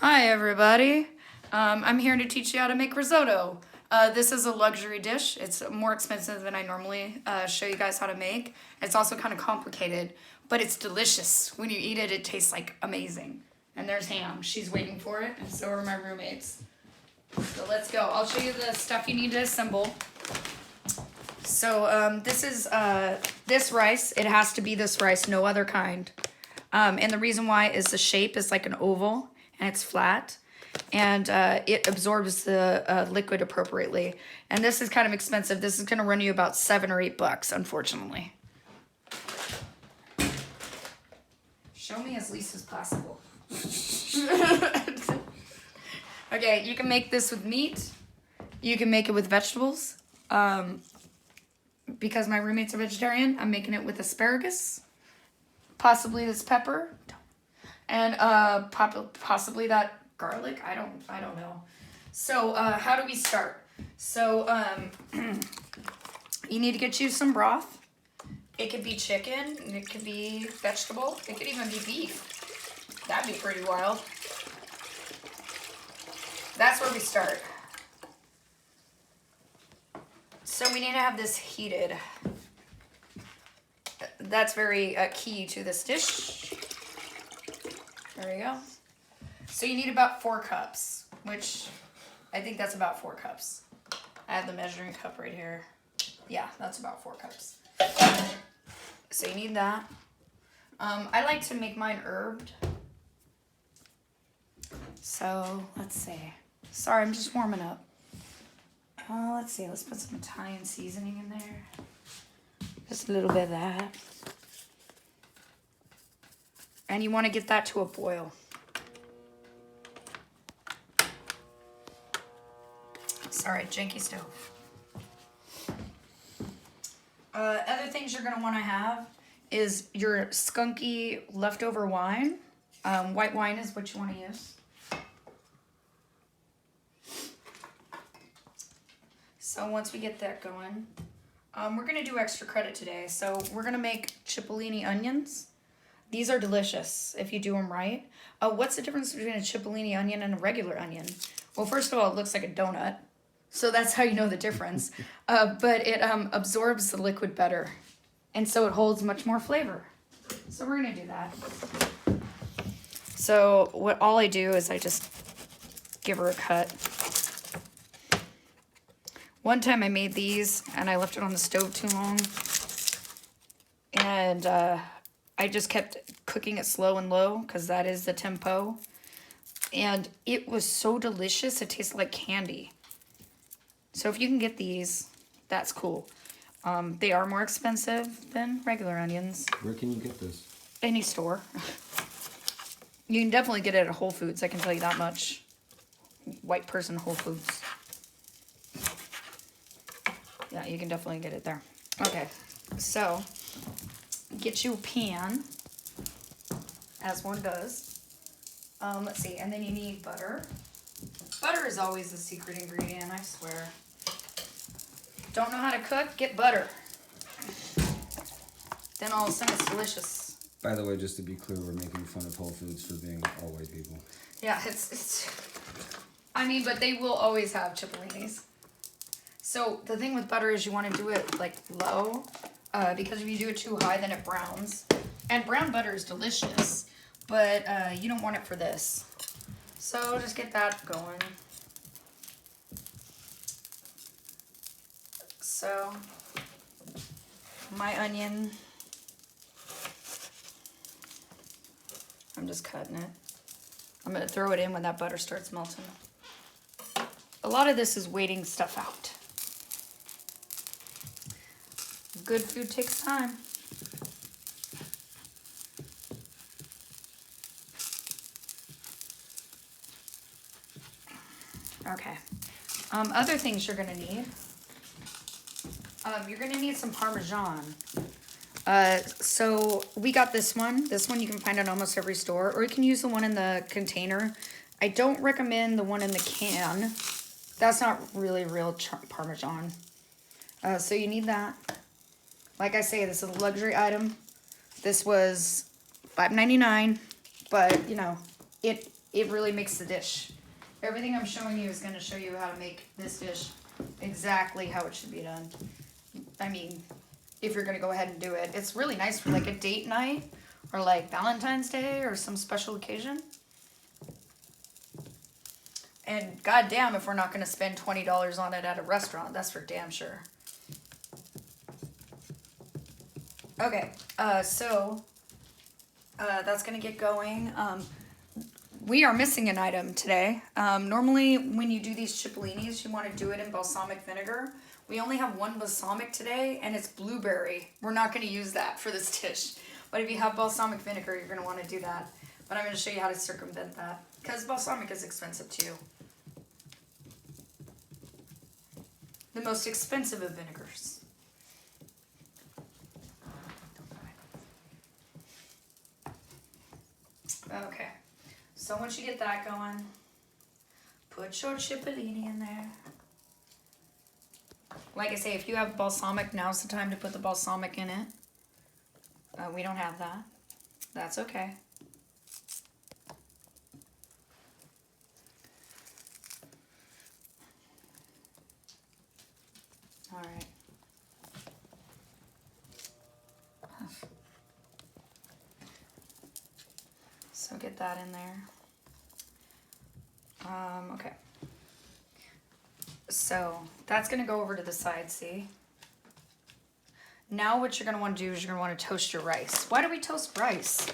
Hi everybody, I'm here to teach you how to make risotto. This is a luxury dish. It's more expensive than I normally show you guys how to make. It's also kind of complicated, but it's delicious. When you eat it, it tastes like amazing. And there's Ham. She's waiting for it, and so are my roommates. So let's go. I'll show you the stuff you need to assemble. So this is this rice. It has to be this rice, no other kind. And the reason why is the shape is like an oval and it's flat, and it absorbs the liquid appropriately. And this is kind of expensive. This is going to run you about $7 or $8, unfortunately. Show me as least as possible. Okay, you can make this with meat. You can make it with vegetables. Because my roommates are vegetarian, I'm making it with asparagus, possibly this pepper, and possibly that garlic. I don't know. So how do we start? So you need to get you some broth. It could be chicken, it could be vegetable, it could even be beef. That'd be pretty wild. That's where we start. So we need to have this heated. That's very key to this dish. There we go. So you need about 4 cups, which I think that's about 4 cups. I have the measuring cup right here. Yeah, that's about 4 cups. So you need that. I like to make mine herbed. So let's see. Sorry, I'm just warming up. Let's see, let's put some Italian seasoning in there. Just a little bit of that. And you want to get that to a boil. Sorry, janky stove. Other things you're going to want to have is your skunky leftover wine. White wine is what you want to use. So once we get that going, we're going to do extra credit today. So we're going to make cipollini onions. These are delicious if you do them right. What's the difference between a cipollini onion and a regular onion? Well, first of all, it looks like a donut. So that's how you know the difference. But it absorbs the liquid better. And so it holds much more flavor. So we're going to do that. So all I do is I just give her a cut. One time I made these and I left it on the stove too long. And I just kept cooking it slow and low because that is the tempo. And it was so delicious, it tasted like candy. So if you can get these, that's cool. They are more expensive than regular onions. Where can you get this? Any store. You can definitely get it at Whole Foods, I can tell you that much. White person Whole Foods. Yeah, you can definitely get it there. Okay, so get you a pan, as one does. Let's see, and then you need butter. Butter is always the secret ingredient, I swear. Don't know how to cook? Get butter. Then all of a sudden it's delicious. By the way, just to be clear, we're making fun of Whole Foods for being all white people. Yeah, I mean, but they will always have cipollinis. So the thing with butter is you want to do it like low, because if you do it too high, then it browns. And brown butter is delicious, but you don't want it for this. So just get that going. So my onion, I'm just cutting it. I'm going to throw it in when that butter starts melting. A lot of this is waiting stuff out. Good food takes time. Okay. Other things you're gonna need. You're gonna need some Parmesan. So we got this one. This one you can find at almost every store, or you can use the one in the container. I don't recommend the one in the can. That's not really real Parmesan. So you need that. Like I say, this is a luxury item. This was $5.99, but you know, it it really makes the dish. Everything I'm showing you is going to show you how to make this dish exactly how it should be done. I mean, if you're going to go ahead and do it. It's really nice for like a date night or like Valentine's Day or some special occasion. And goddamn if we're not going to spend $20 on it at a restaurant. That's for damn sure. Okay, so that's going to get going. We are missing an item today. Normally when you do these cipollinis, you want to do it in balsamic vinegar. We only have one balsamic today, and it's blueberry. We're not going to use that for this dish. But if you have balsamic vinegar, you're going to want to do that. But I'm going to show you how to circumvent that, because balsamic is expensive too. The most expensive of vinegars. Okay, so once you get that going, put your cipollini in there. Like I say, if you have balsamic, now's the time to put the balsamic in it. We don't have that. That's okay. All right. So get that in there. Okay. So that's going to go over to the side, see? Now what you're going to want to do is you're going to want to toast your rice. Why do we toast rice?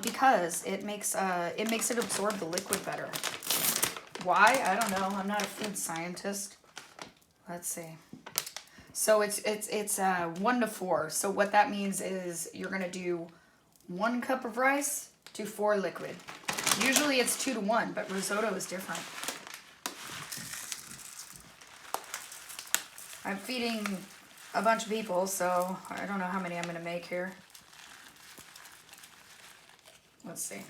Because it makes it absorb the liquid better. Why? I don't know. I'm not a food scientist. Let's see. So it's 1 to 4. So what that means is you're going to do 1 cup of rice to 4 liquid. Usually it's 2 to 1, but risotto is different. I'm feeding a bunch of people, so I don't know how many I'm going to make here. Let's see.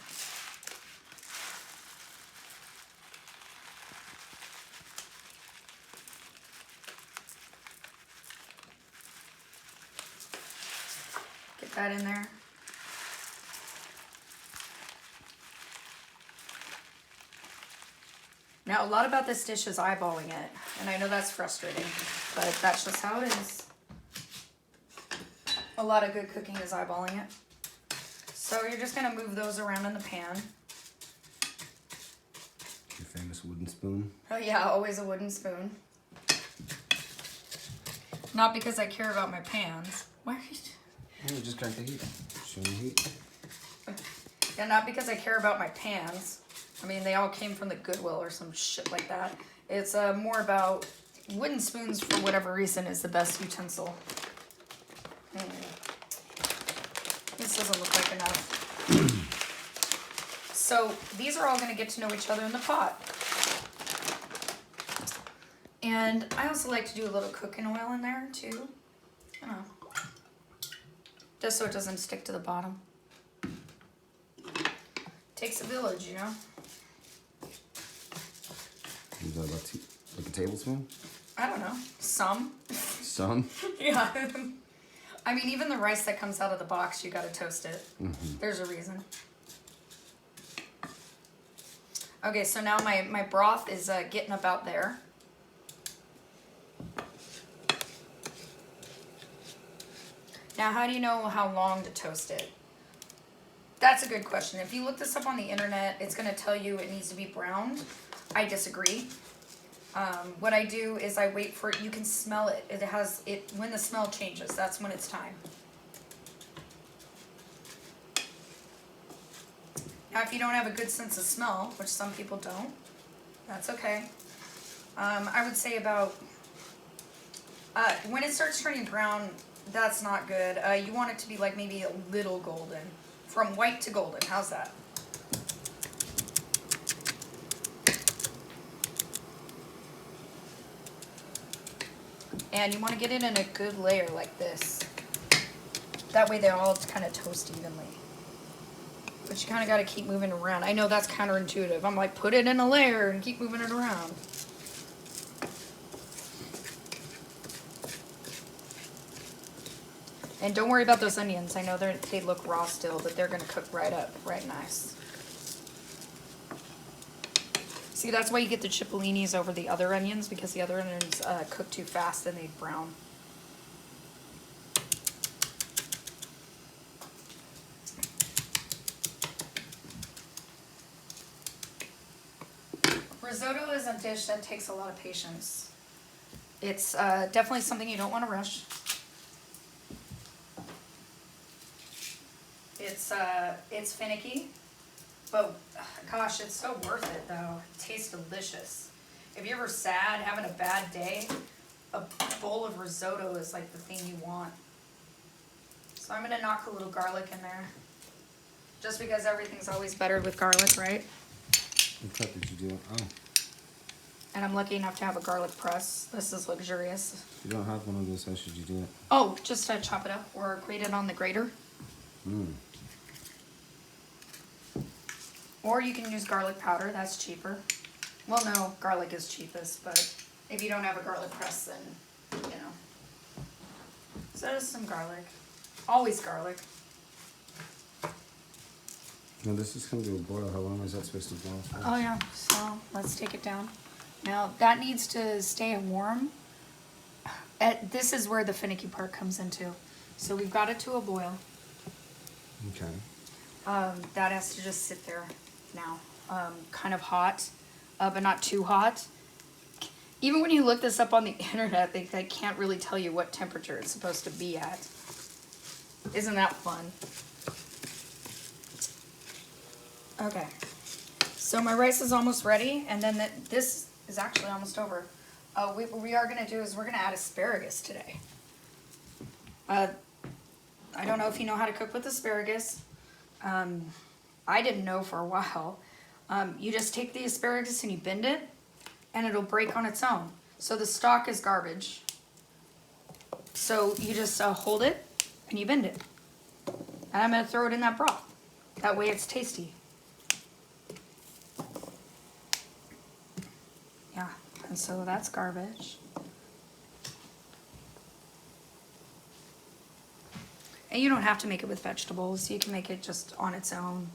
Get that in there. Now, a lot about this dish is eyeballing it, and I know that's frustrating, but that's just how it is. A lot of good cooking is eyeballing it. So you're just going to move those around in the pan. Your famous wooden spoon. Oh yeah, always a wooden spoon. Not because I care about my pans. Why are you... You just crank the heat. Show me the heat. Yeah, not because I care about my pans. I mean, they all came from the Goodwill or some shit like that. It's more about wooden spoons, for whatever reason, is the best utensil. This doesn't look like enough. So these are all going to get to know each other in the pot. And I also like to do a little cooking oil in there too. I don't know. Just so it doesn't stick to the bottom. Takes a village, you know. Is that like a tablespoon? I don't know. Some. Some? Yeah. I mean, even the rice that comes out of the box, you gotta toast it. Mm-hmm. There's a reason. Okay, so now my broth is getting about there. Now, how do you know how long to toast it? That's a good question. If you look this up on the internet, it's going to tell you it needs to be browned. I disagree. What I do is I wait for it. You can smell it. When the smell changes, that's when it's time. Now, if you don't have a good sense of smell, which some people don't, that's okay. I would say about, when it starts turning brown, that's not good. You want it to be like maybe a little golden. From white to golden. How's that? And you want to get it in a good layer like this. That way they all kind of toast evenly. But you kind of got to keep moving around. I know that's counterintuitive. I'm like, put it in a layer and keep moving it around. And don't worry about those onions. I know they look raw still, but they're going to cook right up, right nice. See, that's why you get the cipollinis over the other onions, because the other onions cook too fast and they brown. Risotto is a dish that takes a lot of patience. It's definitely something you don't want to rush. It's finicky, but gosh, it's so worth it though. It tastes delicious. If you're ever sad, having a bad day, a bowl of risotto is like the thing you want. So I'm gonna knock a little garlic in there, just because everything's always better with garlic, right? What cut did you do? Oh. And I'm lucky enough to have a garlic press. This is luxurious. If you don't have one of those, how should you do it? Oh, just chop it up or grate it on the grater. Or you can use garlic powder, that's cheaper. Well, no, garlic is cheapest, but if you don't have a garlic press, then, you know. So just some garlic. Always garlic. Now this is coming to a boil. How long is that supposed to boil for? Oh yeah, so let's take it down. Now that needs to stay warm. This is where the finicky part comes into. So we've got it to a boil. Okay. That has to just sit there now. Kind of hot, but not too hot. Even when you look this up on the internet, they can't really tell you what temperature it's supposed to be at. Isn't that fun? Okay. So my rice is almost ready, and then this is actually almost over. What we are going to do is we're going to add asparagus today. I don't know if you know how to cook with asparagus. I didn't know for a while. You just take the asparagus and you bend it, and it'll break on its own. So the stalk is garbage. So you just hold it and you bend it. And I'm going to throw it in that broth. That way it's tasty. Yeah, and so that's garbage. And you don't have to make it with vegetables. You can make it just on its own.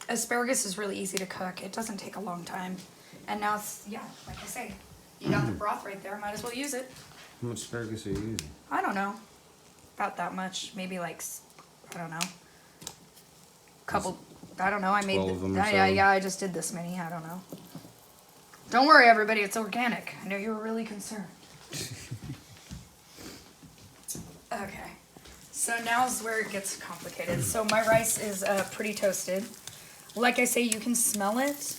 Asparagus is really easy to cook. It doesn't take a long time. And now it's, yeah, like I say, you got the broth right there. Might as well use it. How much asparagus are you using? I don't know. About that much. Maybe like, I don't know. Couple, I don't know. I made, 12 of them or so? yeah, I just did this many. I don't know. Don't worry, everybody. It's organic. I know you were really concerned. Okay. So now's where it gets complicated. So my rice is pretty toasted. Like I say, you can smell it.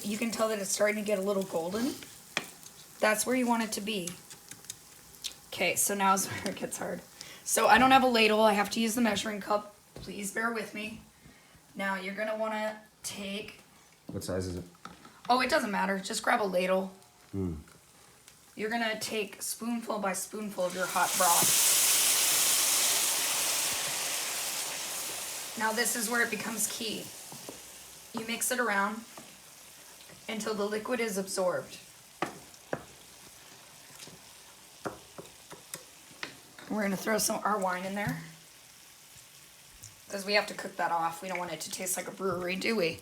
You can tell that it's starting to get a little golden. That's where you want it to be. Okay, so now's where it gets hard. So I don't have a ladle. I have to use the measuring cup. Please bear with me. Now you're going to want to take... What size is it? Oh, it doesn't matter. Just grab a ladle. You're going to take spoonful by spoonful of your hot broth. Now this is where it becomes key. You mix it around until the liquid is absorbed. We're going to throw our wine in there, because we have to cook that off. We don't want it to taste like a brewery, do we?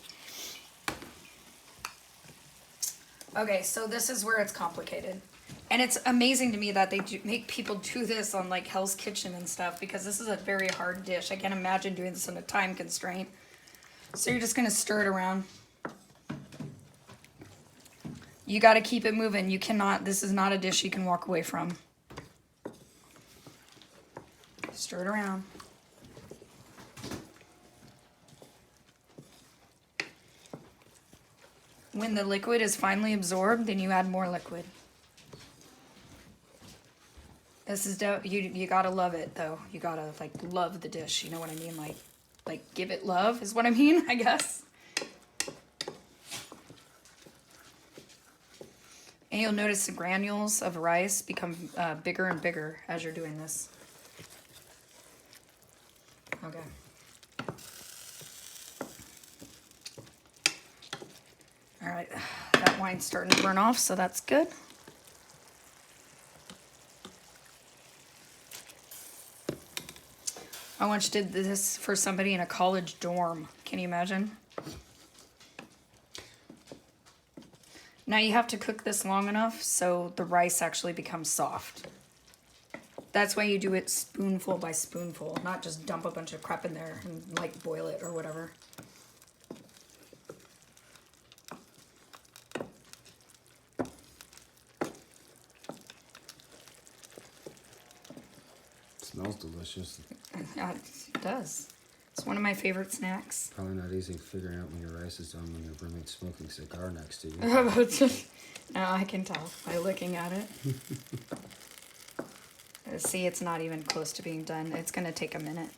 Okay, so this is where it's complicated. And it's amazing to me that they make people do this on like Hell's Kitchen and stuff, because this is a very hard dish. I can't imagine doing this on a time constraint. So you're just going to stir it around. You got to keep it moving. You cannot, this is not a dish you can walk away from. Stir it around. When the liquid is finally absorbed, then you add more liquid. This is you gotta love it though. You gotta like love the dish. You know what I mean? Like give it love is what I mean, I guess. And you'll notice the granules of rice become bigger and bigger as you're doing this. Okay. All right, that wine's starting to burn off, so that's good. I once did this for somebody in a college dorm. Can you imagine? Now you have to cook this long enough so the rice actually becomes soft. That's why you do it spoonful by spoonful, not just dump a bunch of crap in there and like boil it or whatever. Smells delicious. Yeah, it does. It's one of my favorite snacks. Probably not easy figuring out when your rice is done when your roommate's smoking a cigar next to you. No, I can tell by looking at it. See, it's not even close to being done. It's going to take a minute.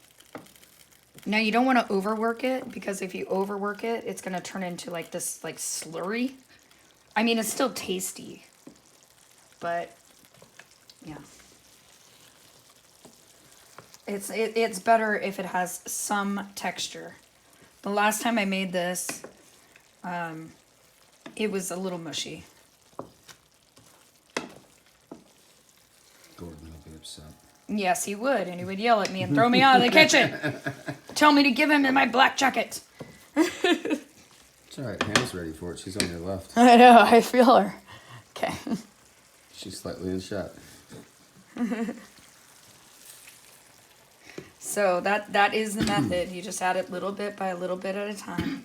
Now, you don't want to overwork it, because if you overwork it, it's going to turn into like this like slurry. I mean, it's still tasty, but yeah. It's better if it has some texture. The last time I made this, it was a little mushy. Gordon will be upset. Yes, he would, and he would yell at me and throw me out of the kitchen. Tell me to give him my black jacket. It's alright, Hannah's ready for it. She's on your left. I know, I feel her. Okay. She's slightly in shot. So that is the method. You just add it little bit by little bit at a time.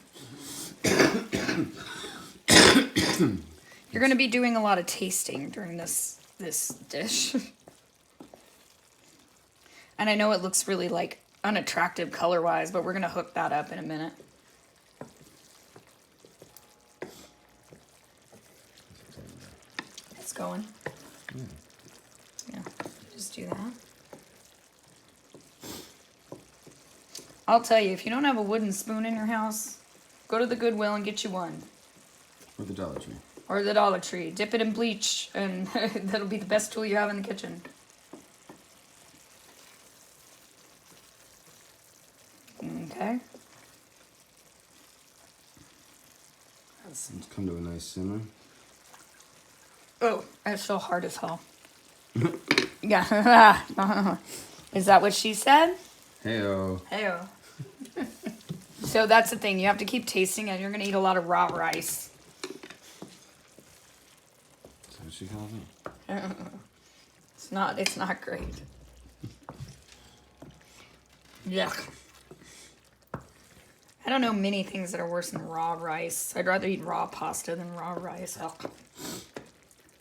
You're going to be doing a lot of tasting during this dish. And I know it looks really like unattractive color-wise, but we're going to hook that up in a minute. It's going. Yeah, just do that. I'll tell you, if you don't have a wooden spoon in your house, go to the Goodwill and get you one. Or the Dollar Tree. Or the Dollar Tree. Dip it in bleach, and that'll be the best tool you have in the kitchen. Okay. Let's come to a nice simmer. Oh, that's so hard as hell. Yeah. Is that what she said? Hey-o. Heyo. So that's the thing. You have to keep tasting it. You're going to eat a lot of raw rice. Is that what she calls it? It's not great. Yuck. I don't know many things that are worse than raw rice. I'd rather eat raw pasta than raw rice. Ugh.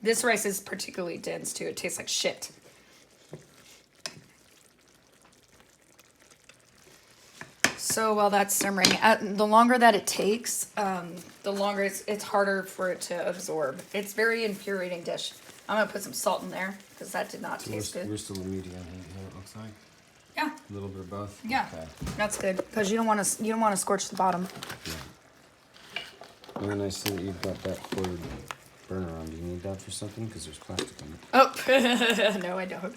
This rice is particularly dense too. It tastes like shit. So while that's simmering, the longer that it takes, the longer it's harder for it to absorb. It's very infuriating dish. I'm gonna put some salt in there because that did not taste good. We're still a medium here, it looks like. Yeah. A little bit of both. Yeah, Okay. that's good because you don't want to scorch the bottom. Yeah. And then I see that you've got that corded burner on. Do you need that for something? Because there's plastic in it. Oh, no, I don't.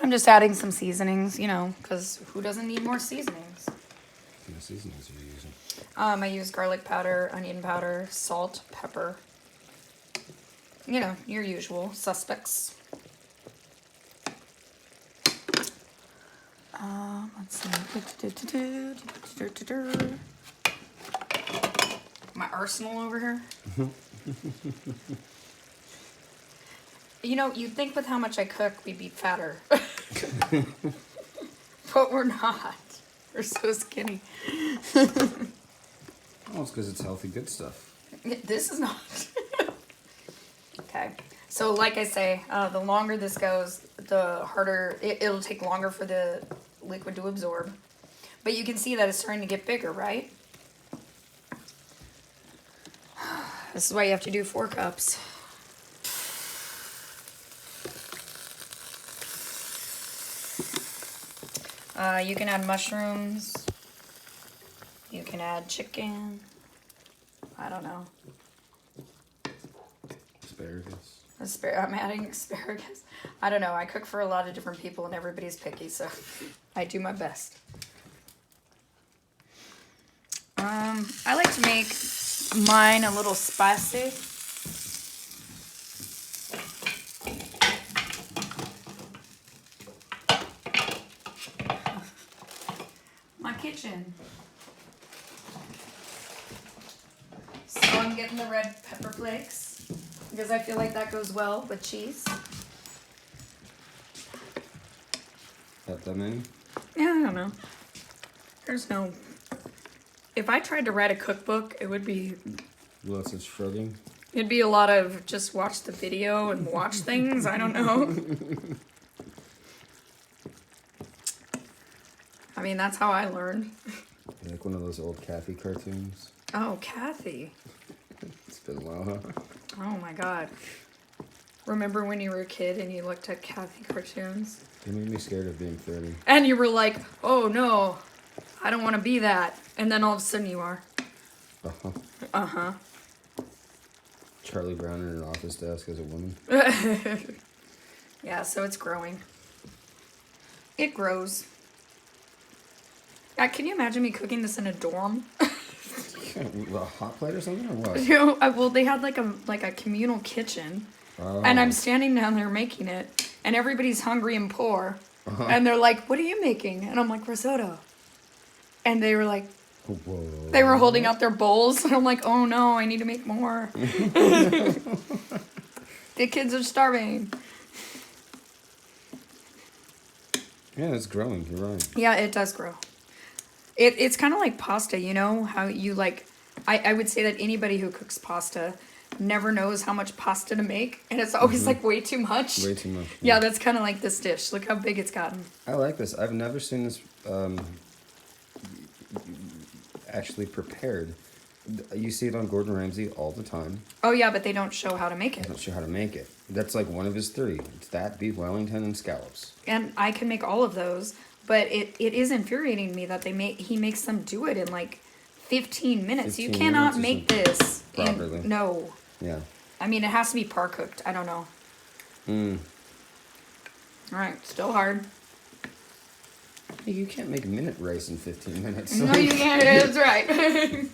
I'm just adding some seasonings, because who doesn't need more seasonings? What kind of seasonings are you using? I use garlic powder, onion powder, salt, pepper. Your usual suspects. Let's see. My arsenal over here. You'd think with how much I cook, we'd be fatter. But we're not. We're so skinny. Oh, it's because it's healthy, good stuff. This is not. Okay. So like I say, the longer this goes, the harder, it'll take longer for the liquid to absorb. But you can see that it's starting to get bigger, right? This is why you have to do 4 cups. You can add mushrooms. You can add chicken. I don't know. Asparagus. I'm adding asparagus. I don't know. I cook for a lot of different people and everybody's picky, so I do my best. I like to make mine a little spicy. My kitchen. So I'm getting the red pepper flakes because I feel like that goes well with cheese. That many? Yeah, I don't know. There's no... If I tried to write a cookbook, it would be... Lots of shrugging. It'd be a lot of just watch the video and watch things. I don't know. I mean, that's how I learned. Like one of those old Kathy cartoons. Oh, Kathy. It's been a while, huh? Oh my god. Remember when you were a kid and you looked at Kathy cartoons? It made me scared of being 30. And you were like, oh no, I don't want to be that. And then all of a sudden you are. Uh-huh. Uh-huh. Charlie Brown in an office desk as a woman. Yeah, so it's growing. It grows. Can you imagine me cooking this in a dorm? A hot plate or something, or what? You know, well, they had like a communal kitchen, and I'm standing down there making it, and everybody's hungry and poor, and they're like, "What are you making?" And I'm like, "Risotto," and they were like, Whoa. they were holding out their bowls, and I'm like, "Oh no, I need to make more." The kids are starving. Yeah, it's growing. You're right. Yeah, it does grow. It's kind of like pasta, you know, how you like, I would say that anybody who cooks pasta never knows how much pasta to make, and it's always like way too much. Way too much. Yeah, that's kind of like this dish. Look how big it's gotten. I like this. I've never seen this actually prepared. You see it on Gordon Ramsay all the time. Oh yeah, but they don't show how to make I'm it. not sure how to make it. That's like one of his three. It's that, beef Wellington, and scallops. And I can make all of those, but it is infuriating to me that he makes them do it in like 15 minutes. 15 You cannot minutes make this properly. no. Yeah. I mean, it has to be par cooked. I don't know. All right, still hard. You can't make minute rice in 15 minutes. No, you can't. That's right.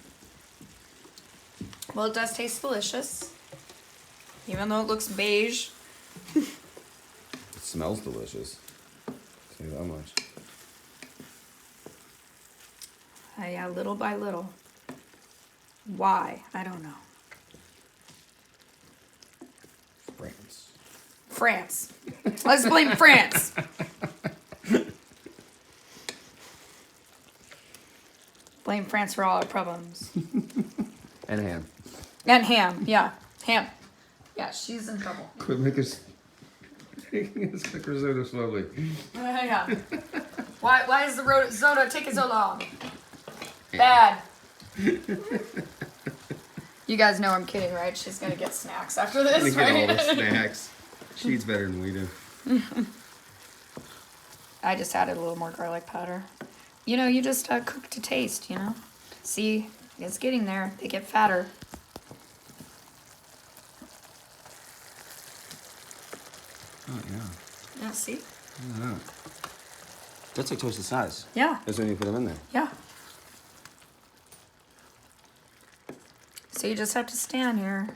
Well, it does taste delicious, even though it looks beige. It smells delicious. Say that much. Yeah, little by little. Why? I don't know. France. France. Let's blame France. Blame France for all our problems. And ham. And ham, yeah. Ham. Yeah, she's in trouble. Quit making us cook risotto slowly. Yeah. Why is the risotto taking so long? Bad. You guys know I'm kidding, right? She's gonna get snacks after this, We right? get all the snacks. She eats better than we do. I just added a little more garlic powder. You know, you just cook to taste, you know? See, it's getting there. They get fatter. Oh, yeah. Yeah, see? Yeah. That's like twice the size. Yeah, That's when you put them in there. yeah. So you just have to stand here.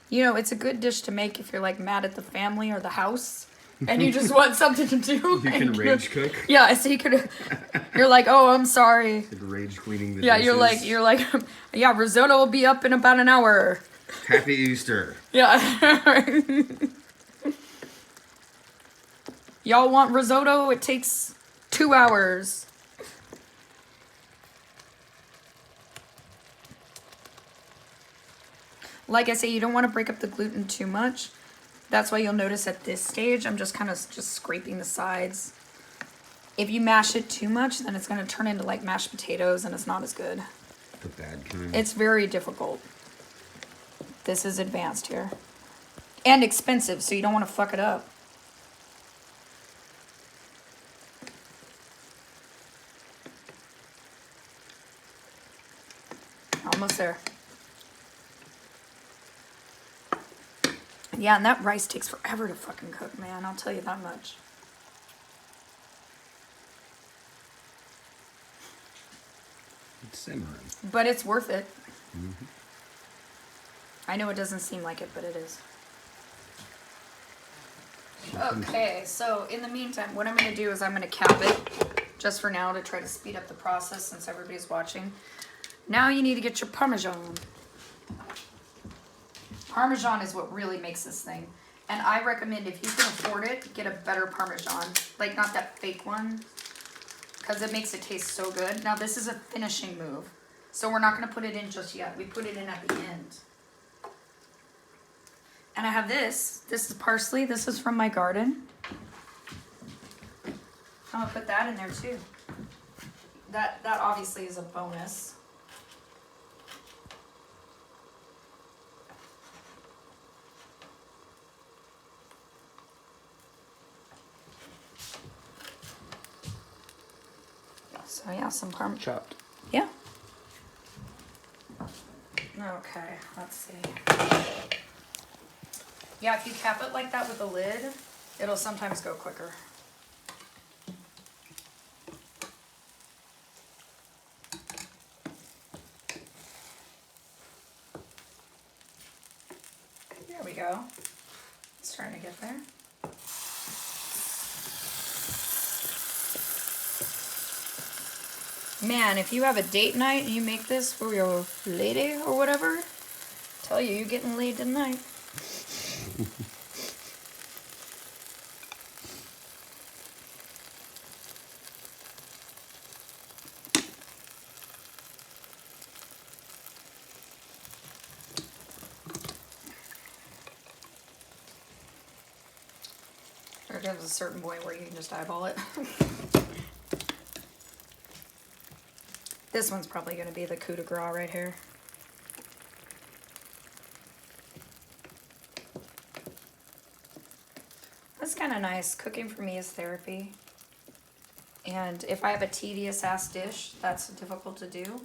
You know, it's a good dish to make if you're like mad at the family or the house and you just want something to do. You can rage cook. Yeah, so you could, you're like, oh, I'm sorry. Like rage cleaning the Yeah, dishes. you're like, yeah, risotto will be up in about an hour. Happy Easter. Yeah. Y'all want risotto? It takes 2 hours. Like I say, you don't want to break up the gluten too much. That's why you'll notice at this stage, I'm just kind of just scraping the sides. If you mash it too much, then it's going to turn into like mashed potatoes and it's not as good. The bad kind. It's very difficult. This is advanced here. And expensive, so you don't want to fuck it up. Almost there. Yeah, and that rice takes forever to fucking cook, man. I'll tell you that much. It's simmering. But it's worth it. Mm-hmm. I know it doesn't seem like it, but it is. Okay, so in the meantime, what I'm going to do is I'm going to cap it just for now to try to speed up the process since everybody's watching. Now you need to get your Parmesan. Parmesan is what really makes this thing. And I recommend if you can afford it, get a better Parmesan. Like not that fake one. Because it makes it taste so good. Now this is a finishing move. So we're not going to put it in just yet. We put it in at the end. And I have this. This is parsley. This is from my garden. I'm going to put that in there too. That obviously is a bonus. So yeah, some parm. Chopped. Yeah. Okay, let's see. Yeah, if you cap it like that with a lid, it'll sometimes go quicker. There we go. It's starting to get there. Man, if you have a date night and you make this for your lady or whatever, tell you you're getting laid tonight. There's a certain point where you can just eyeball it. This one's probably going to be the coup de grace right here. That's kind of nice. Cooking for me is therapy. And if I have a tedious ass dish that's difficult to do,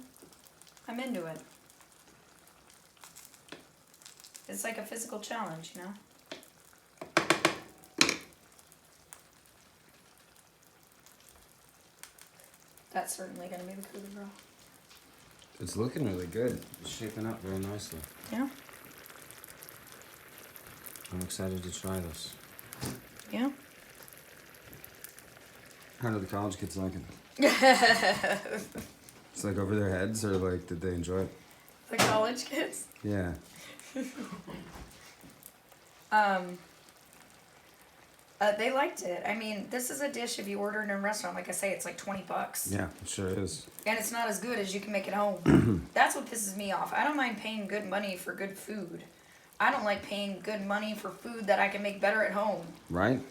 I'm into it. It's like a physical challenge, you know? That's certainly going to be the coup de grace. It's looking really good. It's shaping up very nicely. Yeah. I'm excited to try this. Yeah. How do the college kids like it? It's like over their heads, or like, did they enjoy it? The college kids? Yeah. They liked it. I mean, this is a dish if you order it in a restaurant, like I say, it's like $20. Yeah, it sure is. And it's not as good as you can make it home. That's what pisses me off. I don't mind paying good money for good food. I don't like paying good money for food that I can make better at home. Right?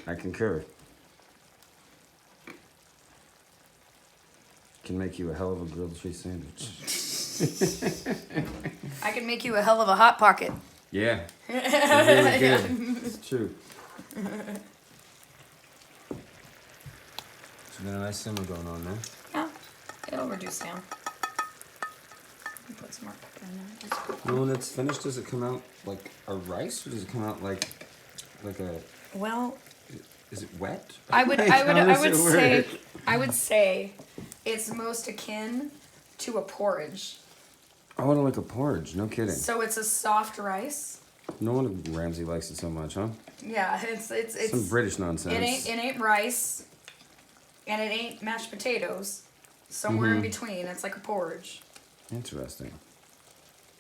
I concur. Can make you a hell of a grilled cheese sandwich. I can make you a hell of a Hot Pocket. Yeah. It's really good. It's true. So we got a nice simmer going on there. Yeah, it'll reduce down. Put some more pepper in there. And when it's finished, does it come out like a rice, or does it come out like a? Well, is it wet? I would Like, say it's most akin to a porridge. Oh, I don't like a porridge. No kidding. So it's a soft rice. No wonder Ramsay likes it so much, huh? Yeah, it's Some British nonsense. It ain't rice, and it ain't mashed potatoes. Somewhere in between, it's like a porridge. Interesting.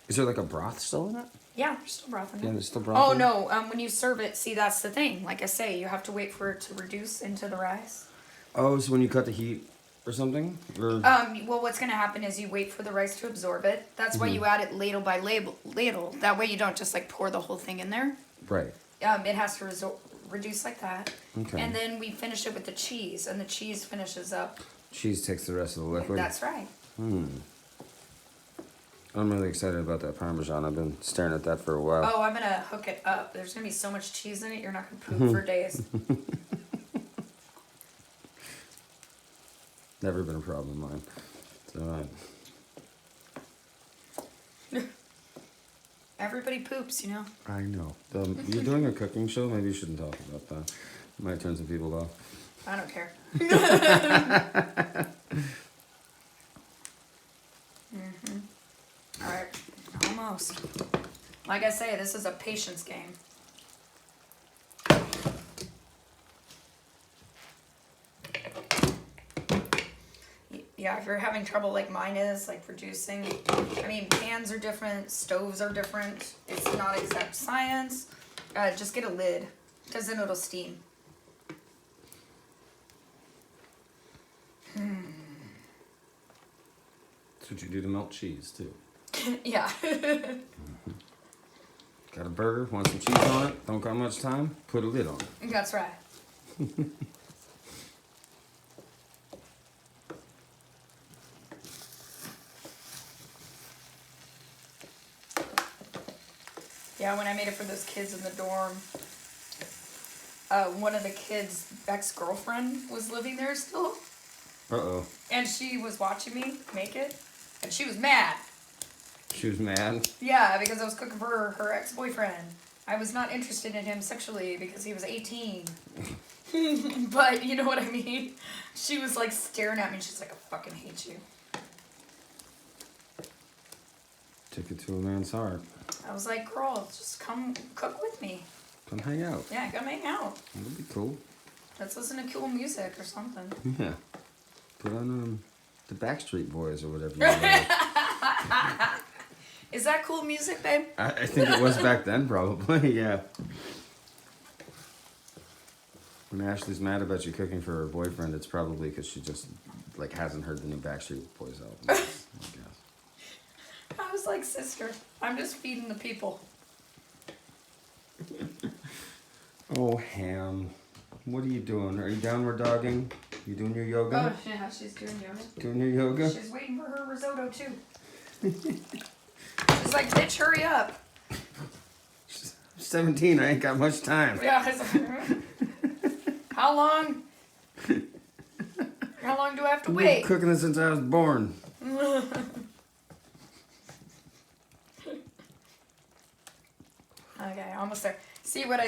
Is there like a broth still in it? Yeah, there's still broth in it. Yeah, there's still broth. Oh in it? no, when you serve it, see that's the thing. Like I say, you have to wait for it to reduce into the rice. Oh, so when you cut the heat or something? Or... Well, what's gonna happen is you wait for the rice to absorb it. That's why you add it ladle by ladle. That way you don't just like pour the whole thing in there. Right. It has to reduce like that. Okay. And then we finish it with the cheese, and the cheese finishes up. Cheese takes the rest of the liquid. That's right. I'm really excited about that Parmesan. I've been staring at that for a while. Oh, I'm gonna hook it up. There's gonna be so much cheese in it, you're not gonna poop for days. Never been a problem of mine. It's alright. Everybody poops, you know. I know. You're doing a cooking show? Maybe you shouldn't talk about that. It might turn some people off. I don't care. All right, almost. Like I say, this is a patience game. Yeah, if you're having trouble like mine is, like producing, I mean, pans are different, stoves are different. It's not exact science. Just get a lid, because then it'll steam. That's what you do to melt cheese, too. Yeah. Got a burger, want some cheese on it, don't got much time, put a lid on it. That's right. Yeah, when I made it for those kids in the dorm, one of the kids' ex-girlfriend was living there still. Uh-oh. And she was watching me make it, and she was mad. She was mad? Yeah, because I was cooking for her ex-boyfriend. I was not interested in him sexually because he was 18. But, you know what I mean? She was like staring at me, and she's like, I fucking hate you. Took it to a man's heart. I was like, girl, just come cook with me. Come hang out. Yeah, come hang out. That'd be cool. Let's listen to cool music or something. Yeah. Put on the Backstreet Boys or whatever you know. Is that cool music, babe? I think it was back then, probably, yeah. When Ashley's mad about you cooking for her boyfriend, it's probably because she just, like, hasn't heard the new Backstreet Boys album, I guess. I was like, sister, I'm just feeding the people. Oh, Ham. What are you doing? Are you downward dogging? You doing your yoga? Oh, yeah, she's doing yoga. Doing your yoga? She's waiting for her risotto, too. She's like, bitch, hurry up. 17, I ain't got much time. Yeah, it's like, how long? How long do I have to I've wait? been cooking this since I was born. Okay, almost there. See what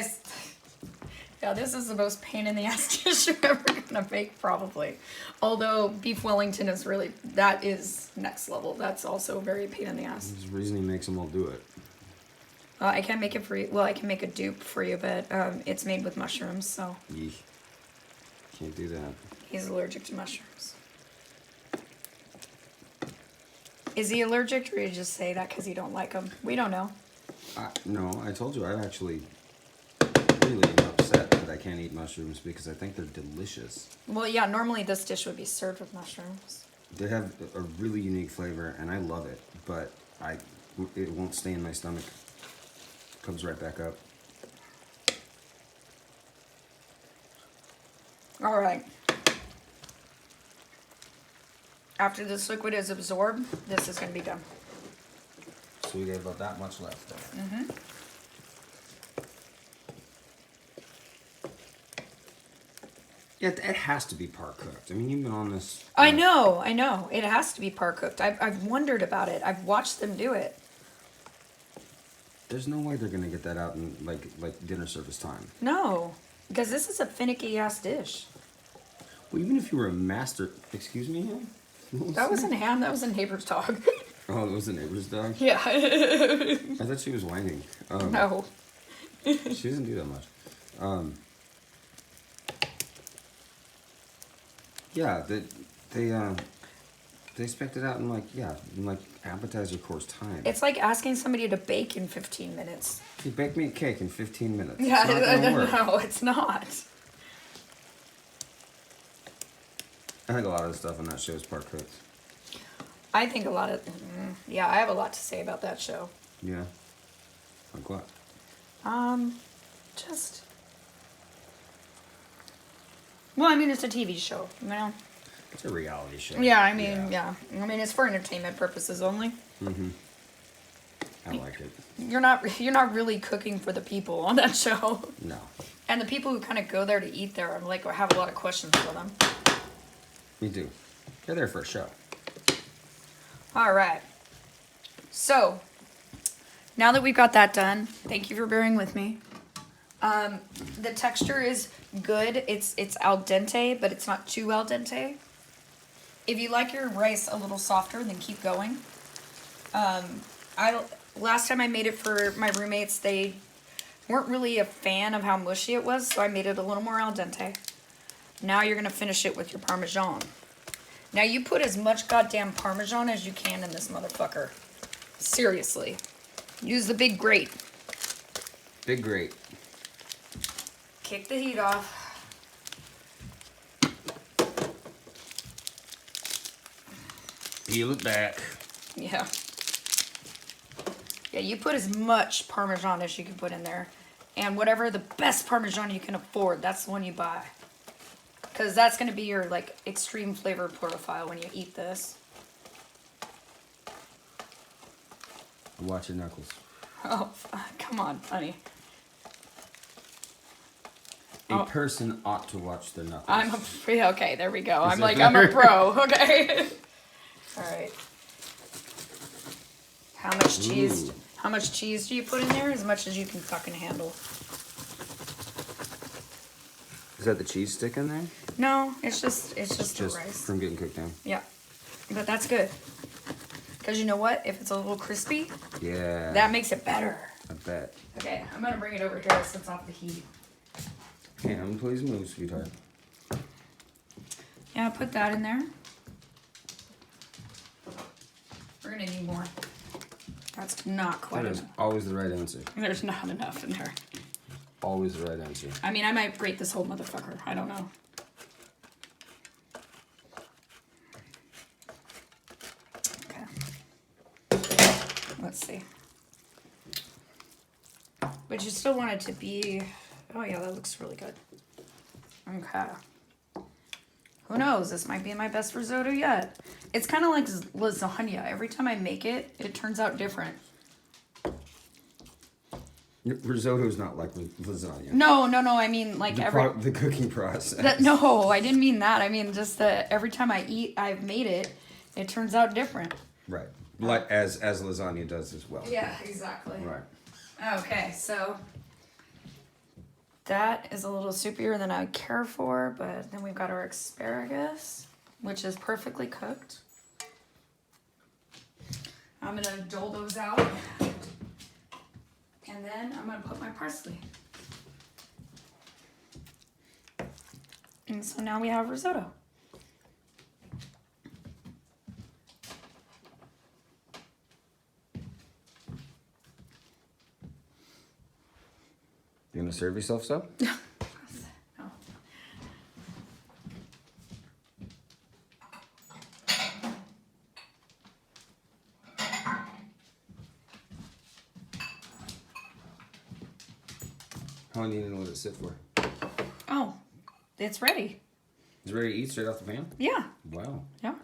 yeah, this is the most pain in the ass dish you're ever gonna make, probably. Although beef Wellington is really, that is next level. That's also very pain in the ass. There's a reason he makes them all do it. I can't make it for you. Well, I can make a dupe for you, but it's made with mushrooms, so. Yeesh. Can't do that. He's allergic to mushrooms. Is he allergic, or you just say that because you don't like them? We don't know. No, I told you I'm actually really upset that I can't eat mushrooms because I think they're delicious. Well, yeah, normally this dish would be served with mushrooms. They have a really unique flavor, and I love it, but it won't stay in my stomach. Comes right back up. All right. After this liquid is absorbed, this is going to be done. So we got about that much left there. Mm-hmm. Yeah, it has to be par cooked. I mean, you've been on this. I know. It has to be par cooked. I've wondered about it. I've watched them do it. There's no way they're gonna get that out in like dinner service time. No, because this is a finicky ass dish. Well, even if you were a master, excuse me, Ham? That wasn't Ham. That was a neighbor's dog. Oh, it was the neighbor's dog. Yeah. I thought she was whining. No. She doesn't do that much. Yeah, they expect it out in like appetizer course time. It's like asking somebody to bake in 15 minutes. You bake me a cake in 15 minutes. Yeah, It's not gonna work. no, it's not. I think a lot of the stuff on that show is part cooked. I think a lot of, yeah, I have a lot to say about that show. Yeah. Like what? Just, well, I mean, it's a TV show, you know? It's a reality show. Yeah, I mean, yeah. I mean, it's for entertainment purposes only. Mm-hmm. I like it. You're not really cooking for the people on that show. No. And the people who kind of go there to eat there, I'm like, I have a lot of questions for them. Me too. They're there for a show. All right. So, now that we've got that done, thank you for bearing with me. The texture is good. It's al dente, but it's not too al dente. If you like your rice a little softer, then keep going. Last time I made it for my roommates, they weren't really a fan of how mushy it was, so I made it a little more al dente. Now you're gonna finish it with your Parmesan. Now you put as much goddamn Parmesan as you can in this motherfucker. Seriously. Use the big grate. Big grate. Kick the heat off. Peel it back. Yeah. Yeah, you put as much Parmesan as you can put in there. And whatever the best Parmesan you can afford, that's the one you buy. Because that's going to be your, like, extreme flavor profile when you eat this. Watch your knuckles. Oh, come on, honey. A person ought to watch their knuckles. I'm a, yeah, okay, there we go. I'm like, that I'm a better? pro, okay? All right. How much cheese? Ooh. How much cheese do you put in there? As much as you can fucking handle. Is that the cheese stick in there? No, it's just the Just rice. from getting cooked down. Yeah, but that's good. Because you know what? If it's a little crispy, Yeah. that makes it better. I bet. Okay, I'm gonna bring it over here so it's off the heat. Ham, please move, sweetheart. Yeah, put that in there. We're gonna need more. That's not quite That is enough. always the right answer. There's not enough in there. Always the right answer. I mean, I might grate this whole motherfucker. I don't know. Okay. Let's see. But you still want it to be... Oh, yeah, that looks really good. Okay. Who knows? This might be my best risotto yet. It's kind of like lasagna. Every time I make it, it turns out different. Risotto's not like lasagna. No. I mean, like The cooking process. No, I didn't mean that. I mean just that every time I've made it, it turns out different. Right. Like as lasagna does as well. Yeah, exactly. Right. Okay, so that is a little soupier than I care for, but then we've got our asparagus, which is perfectly cooked. I'm gonna dole those out. And then I'm gonna put my parsley. And so now we have risotto. You gonna serve yourself some? No. How long do you need to let it sit for? Oh, it's ready. Is it ready to eat straight off the pan? Yeah. Wow. Yeah.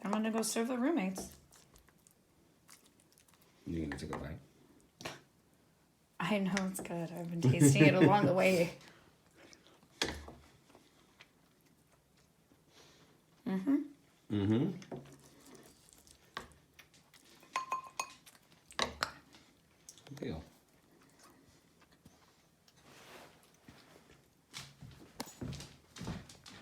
I'm gonna go serve the roommates. You gonna take a bite? I know it's good. I've been tasting it along the way. Mm-hmm. Mm-hmm. Good deal.